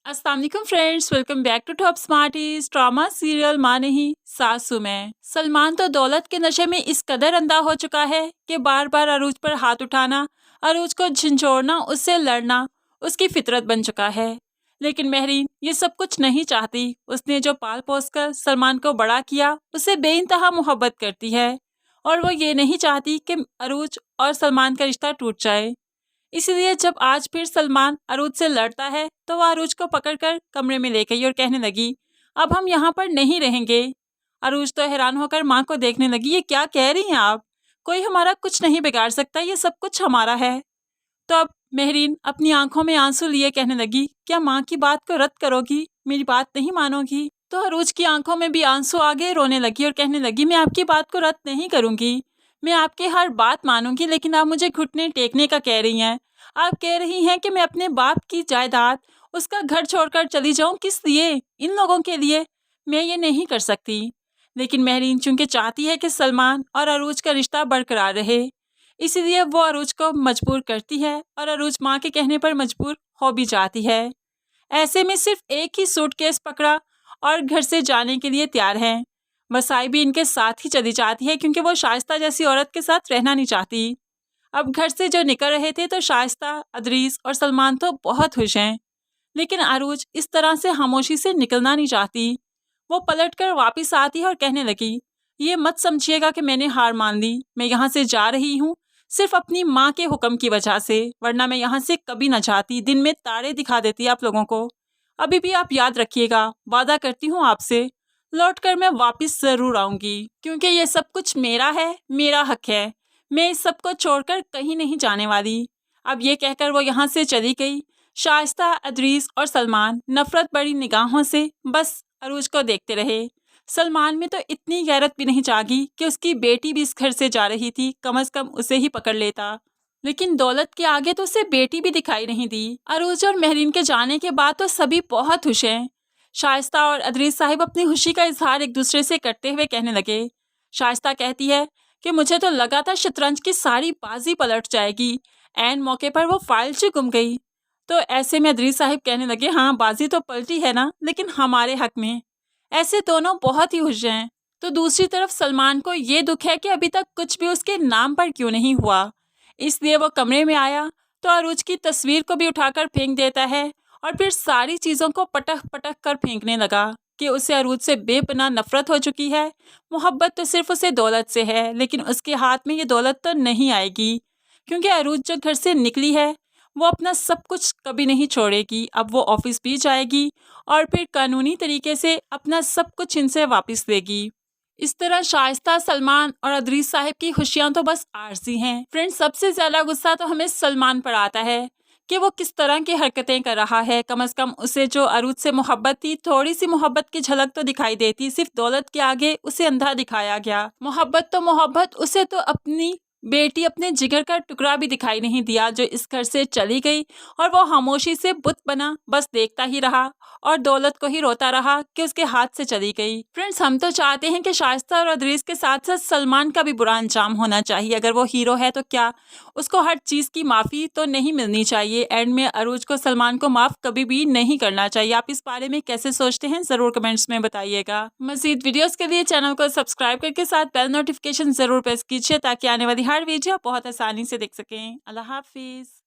अस्सलाम वालेकुम friends, welcome back to Top Smarties. Drama serial माँ नहीं सासू मैं। सलमान तो दौलत के नशे में इस कदर अंधा हो चुका है कि बार बार अरूज पर हाथ उठाना, अरूज को झिंझोड़ना, उससे लड़ना उसकी फितरत बन चुका है। लेकिन महरीन ये सब कुछ नहीं चाहती। उसने जो पाल पोस कर सलमान को बड़ा किया, उससे बेइंतहा मोहब्बत करती है और वो ये नहीं चाहती कि अरूज और सलमान का रिश्ता टूट जाए। इसीलिए जब आज फिर सलमान अरूज से लड़ता है तो वह अरूज को पकड़कर कमरे में ले गई और कहने लगी, अब हम यहाँ पर नहीं रहेंगे। अरूज तो हैरान होकर माँ को देखने लगी, ये क्या कह रही हैं आप? कोई हमारा कुछ नहीं बिगाड़ सकता, ये सब कुछ हमारा है। तो अब मेहरीन अपनी आंखों में आंसू लिए कहने लगी, क्या माँ की बात को रद्द करोगी? मेरी बात नहीं मानोगी? तो अरूज की आंखों में भी आंसू आ गए, रोने लगी और कहने लगी, मैं आपकी बात को रद्द नहीं करूंगी, मैं आपकी हर बात मानूंगी, लेकिन आप मुझे घुटने टेकने का कह रही हैं। आप कह रही हैं कि मैं अपने बाप की जायदाद, उसका घर छोड़कर चली जाऊं, किस लिए? इन लोगों के लिए। मैं ये नहीं कर सकती। लेकिन महरीन चूंकि चाहती है कि सलमान और अरूज का रिश्ता बरकरार रहे, इसीलिए वो अरूज को मजबूर करती है और अरूज माँ के कहने पर मजबूर हो भी जाती है। ऐसे में सिर्फ एक ही सूटकेस पकड़ा और घर से जाने के लिए तैयार है। मसाई भी इनके साथ ही चली जाती है क्योंकि वो शाइस्ता जैसी औरत के साथ रहना नहीं चाहती। अब घर से जो निकल रहे थे तो शाइस्ता, अदरीस और सलमान तो बहुत खुश हैं, लेकिन अरूज इस तरह से खामोशी से निकलना नहीं चाहती। वो पलटकर वापस आती है और कहने लगी, ये मत समझिएगा कि मैंने हार मान ली, मैं यहाँ से जा रही हूँ सिर्फ अपनी माँ के हुक्म की वजह से, वरना मैं यहाँ से कभी न जाती। दिन में तारे दिखा देती आप लोगों को। अभी भी आप याद रखिएगा, वादा करती हूँ आपसे, लौट कर मैं वापस ज़रूर आऊँगी, क्योंकि ये सब कुछ मेरा है, मेरा हक है। मैं इस सब को छोड़कर कहीं नहीं जाने वाली। अब ये कहकर वो यहाँ से चली गई। शाइस्ता, अदरीस और सलमान नफरत बड़ी निगाहों से बस अरूज को देखते रहे। सलमान में तो इतनी गैरत भी नहीं जागी कि उसकी बेटी भी इस घर से जा रही थी, कम से कम उसे ही पकड़ लेता। लेकिन दौलत के आगे तो उसे बेटी भी दिखाई नहीं दी। अरूज और महरीन के जाने के बाद तो सभी बहुत खुश हैं। शाइस्ता और अदरीस साहिब अपनी खुशी का इजहार एक दूसरे से करते हुए कहने लगे। शाइस्ता कहती है कि मुझे तो लगा था शतरंज की सारी बाजी पलट जाएगी, ऐन मौके पर वो फाइल से गुम गई। तो ऐसे में अदरीस साहिब कहने लगे, हाँ बाजी तो पलटी है ना, लेकिन हमारे हक में। ऐसे दोनों बहुत ही खुश हैं। तो दूसरी तरफ सलमान को ये दुख है कि अभी तक कुछ भी उसके नाम पर क्यों नहीं हुआ। इसलिए वो कमरे में आया तो अरूज की तस्वीर को भी उठाकर फेंक देता है और फिर सारी चीज़ों को पटक पटक कर फेंकने लगा कि उसे अरूज से बेपनाह नफरत हो चुकी है। मोहब्बत तो सिर्फ उसे दौलत से है, लेकिन उसके हाथ में ये दौलत तो नहीं आएगी, क्योंकि अरूज जो घर से निकली है वो अपना सब कुछ कभी नहीं छोड़ेगी। अब वो ऑफिस भी जाएगी और फिर कानूनी तरीके से अपना सब कुछ इनसे वापस लेगी। इस तरह शाइस्ता, सलमान और अदरीस साहिब की खुशियां तो बस आरज़ी हैं। फ्रेंड्स, सबसे ज़्यादा गुस्सा तो हमें सलमान पर आता है कि वो किस तरह की हरकतें कर रहा है। कम से कम उसे जो अरूज से मोहब्बत थी, थोड़ी सी मोहब्बत की झलक तो दिखाई देती, सिर्फ दौलत के आगे उसे अंधा दिखाया गया। मोहब्बत तो मोहब्बत, उसे तो अपनी बेटी, अपने जिगर का टुकड़ा भी दिखाई नहीं दिया, जो इस घर से चली गई और वो खामोशी से बुत बना बस देखता ही रहा और दौलत को ही रोता रहा कि उसके हाथ से चली गई। फ्रेंड्स, हम तो चाहते हैं कि शाइस्ता और अदरीस के साथ साथ सलमान का भी बुरा अंजाम होना चाहिए। अगर वो हीरो है तो क्या उसको हर चीज़ की माफ़ी तो नहीं मिलनी चाहिए? एंड में अरूज को सलमान को माफ़ कभी भी नहीं करना चाहिए। आप इस बारे में कैसे सोचते हैं, ज़रूर कमेंट्स में बताइएगा। मज़ीद वीडियोज़ के लिए चैनल को सब्सक्राइब करके साथ बेल नोटिफिकेशन ज़रूर प्रेस कीजिए, ताकि आने वाली हर वीडियो बहुत आसानी से देख सकें। अल्लाह हाफिज़।